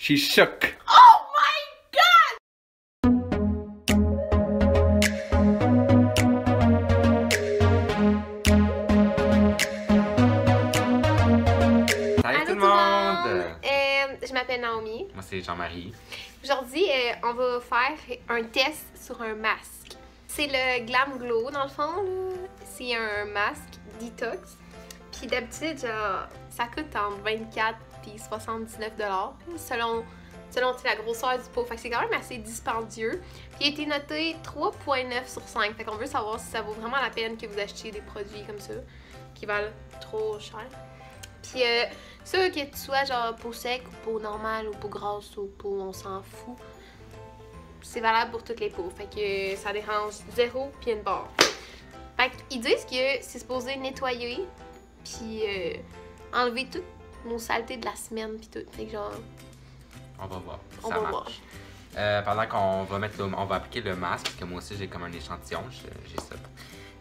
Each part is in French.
She's shook. Oh my god! Salut tout le monde! Je m'appelle Naomi. Moi c'est Jean-Marie. Aujourd'hui, on va faire un test sur un masque. C'est le Glam Glow dans le fond. C'est un masque detox. Puis d'habitude, genre, ça coûte entre 24 et 79 $, selon la grosseur du pot. Fait que c'est quand même assez dispendieux. Puis il a été noté 3.9 sur 5. Fait qu'on veut savoir si ça vaut vraiment la peine que vous achetiez des produits comme ça, qui valent trop cher. Puis ça, que tu sois genre peau sec, ou peau normale, ou peau grasse, ou peau on s'en fout, c'est valable pour toutes les peaux. Fait que ça dérange 0 puis une barre. Fait qu'ils disent que c'est supposé nettoyer, puis enlever toutes nos saletés de la semaine, puis tout. Fait que genre... On va voir. On Ça va marche. Pendant qu'on va on va appliquer le masque, parce que moi aussi j'ai comme un échantillon, j'ai ça.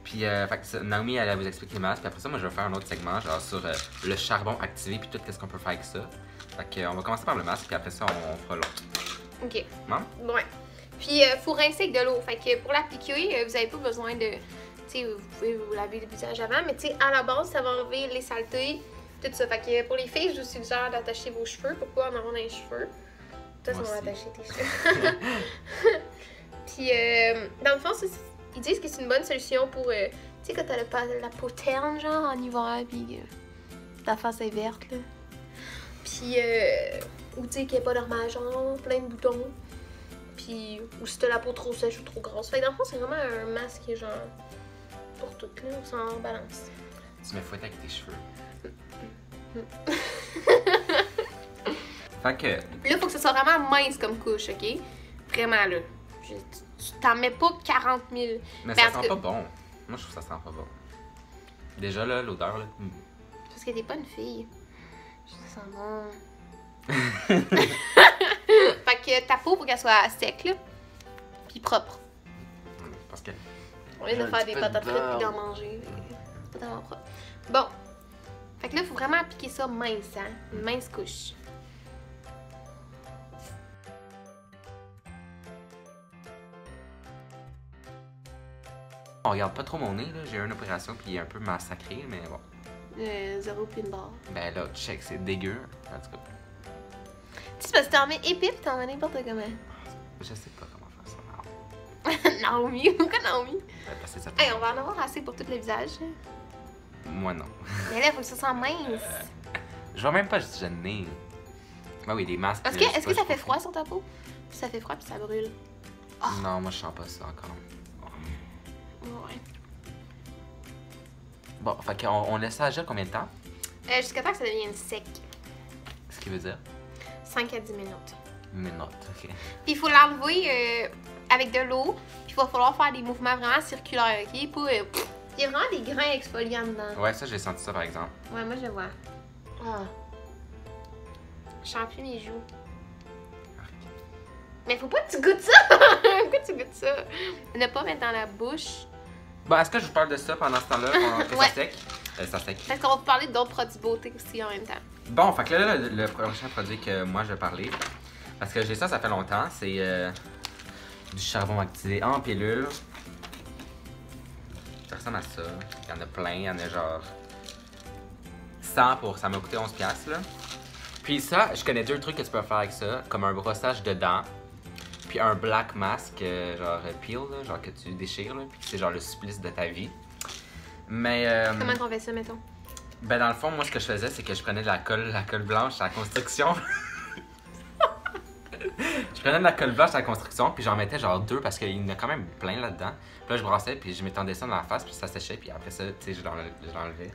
Puis fait que Naomi elle vous explique les masques, puis après ça moi je vais faire un autre segment genre sur le charbon activé puis tout qu'est-ce qu'on peut faire avec ça. Fait que on va commencer par le masque puis après ça on fera l'autre. Ok. Non? Ouais. Puis faut rincer avec de l'eau. Fait que pour l'appliquer, vous avez pas besoin de... Tu sais, vous pouvez vous laver le visage avant, mais tu sais, à la base, ça va enlever les saletés, tout ça. Fait que pour les filles, je vous suggère d'attacher vos cheveux. Pourquoi en avoir dans les cheveux? Toi, ça va attacher tes cheveux. Puis dans le fond, ils disent que c'est une bonne solution pour, tu sais, quand t'as la peau terne, genre, en hiver, puis ta face est verte, là. Puis, ou tu sais, qu'il n'y a pas normale, genre, plein de boutons. Puis, ou si t'as la peau trop sèche ou trop grosse. Fait que dans le fond, c'est vraiment un masque qui est genre pour tout, là, sans balance. Tu me fouettes avec tes cheveux. Fait que... Là, faut que ce soit vraiment mince comme couche, ok? Vraiment, là. Tu t'en mets pas 40 000. Mais ça sent pas bon. Moi, je trouve que ça sent pas bon. Déjà, là, l'odeur, là... Parce que t'es pas une fille. Ça sent bon. Fait que ta peau, faut qu'elle soit sec, là. Puis propre. Parce que... Au lieu de faire des patates frites puis d'en manger. C'est pas tellement propre. Bon. Fait que là, faut vraiment appliquer ça mince, hein? Une mince couche. On regarde pas trop mon nez, là. J'ai eu une opération puis il est un peu massacré, mais bon. 0 puis une barre. Ben là, check, c'est dégueu. En tout cas. Tu sais, c'est parce que t'en mets épais pis t'en mets n'importe comment. Je sais pas comment faire ça. Naomi, pourquoi Naomi? Parce que ça Hey, on va en avoir assez pour tout le visage. Moi, non. Mais là, faut que ça soit mince. Je vois même pas juste le nez. Ah oui, les masques. Est-ce que ça fait froid sur ta peau? Puis ça fait froid puis ça brûle. Oh. Non, moi je sens pas ça encore. Ouais. Bon, fait qu'on laisse ça agir combien de temps? Jusqu'à temps que ça devienne sec. Ce qui veut dire? 5 à 10 minutes. Minutes, ok. Puis il faut l'enlever avec de l'eau. Puis il va falloir faire des mouvements vraiment circulaires, ok? Pour, il y a vraiment des grains exfoliants dedans. Ouais, ça j'ai senti ça par exemple. Ouais, moi je vois. Ah. Je sens plus mes joues. Mais faut pas que tu goûtes ça! Pourquoi tu goûtes ça? Ne pas mettre dans la bouche. Bon, est-ce que je vous parle de ça pendant ce temps-là? Que Ouais. ça sec? Ça sec. Parce qu'on va vous parler d'autres produits beauté aussi en même temps. Bon, fait que là, le prochain produit que moi je vais parler, parce que j'ai ça fait longtemps, c'est du charbon activé en pilule. Ça ressemble à ça. Il y en a plein, il y en a genre 100 pour... Ça m'a coûté 11$, là. Puis ça, je connais deux trucs que tu peux faire avec ça, comme un brossage de dents, puis un black mask, genre peel, là, genre que tu déchires, là, puis c'est genre le supplice de ta vie. Mais... Comment qu'on fait ça, mettons? Ben dans le fond, moi ce que je faisais, c'est que je prenais de la colle blanche à la construction. Je prenais de la colle blanche à la construction, puis j'en mettais genre 2 parce qu'il y en a quand même plein là-dedans. Puis là, je brassais, puis je m'étendais ça dans la face, puis ça séchait, puis après ça, tu sais, je l'enlevais.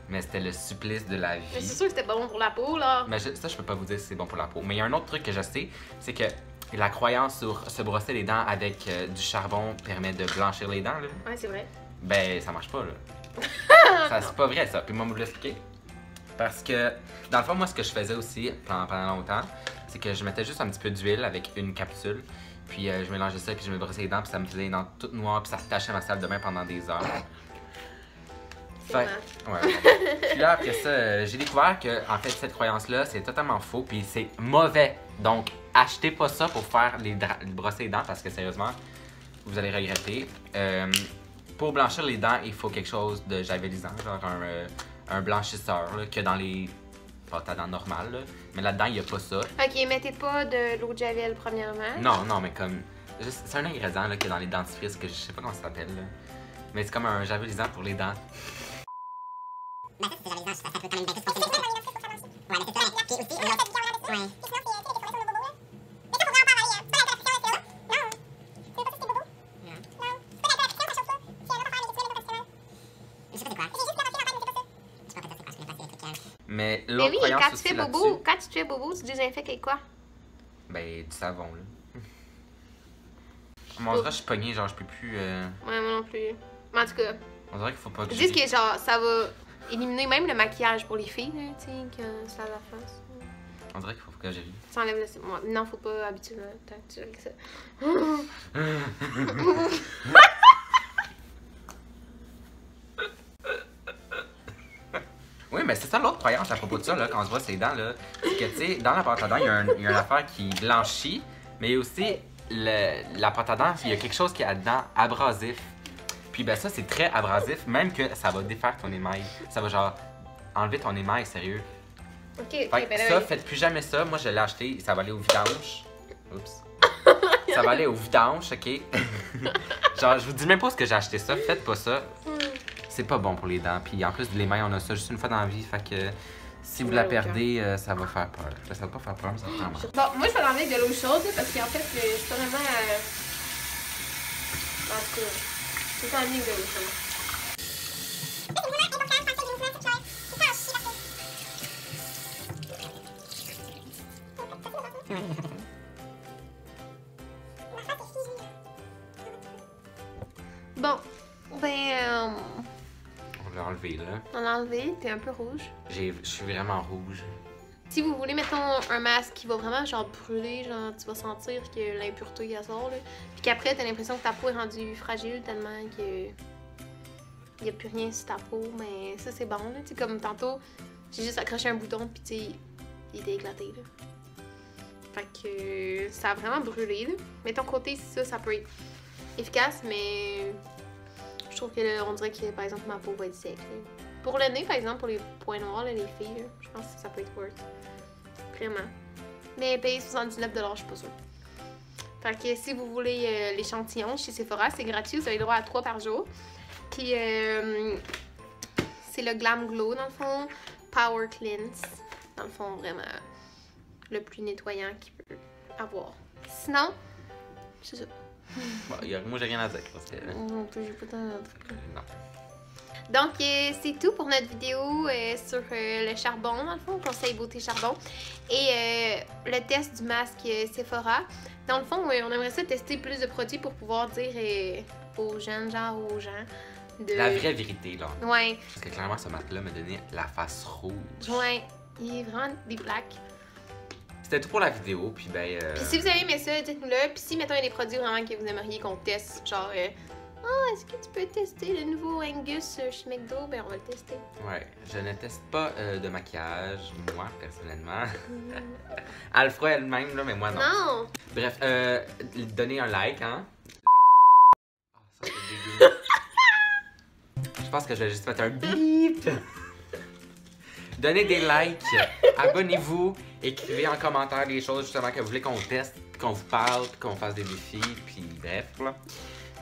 Mais c'était le supplice de la vie. Mais c'est sûr que c'était pas bon pour la peau, là. Mais ça, je peux pas vous dire si c'est bon pour la peau. Mais il y a un autre truc que je sais, c'est que la croyance sur se brosser les dents avec du charbon permet de blanchir les dents, là. Ouais, c'est vrai. Ben, ça marche pas, là. Ça, c'est pas vrai, ça. Puis moi, vous l'expliquer. Parce que, dans le fond, moi, ce que je faisais aussi pendant longtemps, c'est que je mettais juste un petit peu d'huile avec une capsule. Puis je mélangeais ça, puis je me brossais les dents, puis ça me faisait les dents toutes noires, puis ça tachait ma salle de bain pendant des heures. Fait, ouais. Puis là, après ça, j'ai découvert que, en fait, cette croyance-là, c'est totalement faux, puis c'est mauvais Donc, achetez pas ça pour faire les brosser les dents parce que sérieusement, vous allez regretter. Pour blanchir les dents, il faut quelque chose de javelisant, genre un blanchisseur là, que dans les pâtes à dents normales. Là. Mais là-dedans, il n'y a pas ça. Ok, mettez pas de l'eau de javel premièrement. Non, mais comme. C'est un ingrédient là, qu'il y a dans les dentifrices que je sais pas comment ça s'appelle. Mais c'est comme un javelisant pour les dents. Mais l'autre oui, croyance quand tu aussi fais là-dessus... bobo, quand tu te fais bobo, tu désinfectes avec quoi? Ben, du savon, là. Moi, on dirait que je suis pogné, genre, je peux plus... Ouais, moi non plus. Mais en tout cas, On dirait qu'il faut pas que ils disent que genre, ça va éliminer même le maquillage pour les filles, là, tu sais, que ça la face. On dirait qu'il faut que j'aille. Ça enlève le... Ouais, non, faut pas habituellement. Tu avec ça. Oui, mais c'est ça l'autre croyance à propos de ça, là, quand on se voit ses dents, là. C'est que, tu sais, dans la pâte à dents, il y a une affaire qui blanchit, mais il y a aussi la pâte à dents, il y a quelque chose qui est dedans abrasif. Puis, ben, ça, c'est très abrasif, même que ça va défaire ton émail. Ça va, genre, enlever ton émail, sérieux. Ok, Fait ok, que ben là, ça, oui. faites plus jamais ça. Moi, je l'ai acheté, ça va aller au vidange. Oups. Ça va aller au vidange, ok? Genre, je vous dis même pas ce que j'ai acheté ça, faites pas ça. C'est pas bon pour les dents. Puis en plus, les mains, on a ça juste une fois dans la vie. Fait que si vous la perdez, ça va faire peur. Ça va pas faire peur, mais ça va faire mal. Bon, moi, je vais l'enlever avec de l'eau chaude parce qu'en fait, c'est pas vraiment. En tout cas, c'est pas avec de l'eau chaude. Bon, ben, On l'a enlevé, là. on l'a enlevé, t'es un peu rouge. Je suis vraiment rouge. Si vous voulez, mettons, un masque qui va vraiment genre brûler, genre tu vas sentir que l'impureté elle sort, là. Puis qu'après, t'as l'impression que ta peau est rendue fragile tellement que il y a plus rien sur ta peau, mais ça c'est bon, là. Tu sais, comme tantôt, j'ai juste accroché un bouton, puis tu sais, il était éclaté, là. Fait que ça a vraiment brûlé, là. Mais ton côté, ça peut être efficace, mais je trouve que là, on dirait que par exemple ma peau va être sec, là. Pour le nez, par exemple, pour les points noirs, là, les filles, là, je pense que ça peut être worth. Vraiment. Mais payer 79$, je suis pas sûre. Fait que si vous voulez l'échantillon chez Sephora, c'est gratuit, vous avez le droit à 3 par jour. Puis c'est le Glam Glow, dans le fond. Power Cleanse. Dans le fond, vraiment le plus nettoyant qu'il peut avoir. Sinon, c'est ça. Bon, moi, j'ai rien à dire. Parce que... Non, j'ai pas tant de trucs. Non. Donc, c'est tout pour notre vidéo sur le charbon, dans le fond, conseil beauté charbon. Et le test du masque Sephora. Dans le fond, on aimerait ça tester plus de produits pour pouvoir dire aux jeunes, genre aux gens, de... La vraie vérité, là. Ouais, Parce que clairement, ce masque-là m'a donné la face rouge. ouais, il est vraiment des plaques. C'était tout pour la vidéo, puis ben... Puis si vous avez aimé ça, dites-nous-le. Puis si, mettons, il y a des produits vraiment que vous aimeriez qu'on teste, genre... est-ce que tu peux tester le nouveau Angus chez McDo? Ben, on va le tester. Ouais, je ne teste pas de maquillage, moi, personnellement. Elle le fera elle-même, là, mais moi, non. Non! Bref, donnez un like, hein. Oh, ça, c'est dégueu. Je pense que je vais juste mettre un bip. Donnez des likes, abonnez-vous, écrivez en commentaire les choses justement que vous voulez qu'on teste, qu'on vous parle, qu'on fasse des défis, puis bref, là.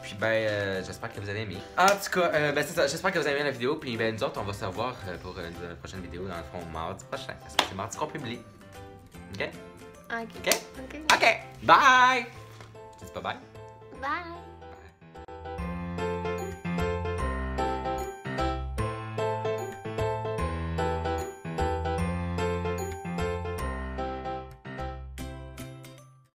Puis ben, j'espère que vous avez aimé. En tout cas, ben c'est ça, j'espère que vous avez aimé la vidéo, puis ben nous autres, on va se revoir pour une prochaine vidéo dans le fond mardi prochain, parce que c'est mardi qu'on publie. Ok? Ok. Ok? Ok! Bye! Tu dis pas bye? Bye!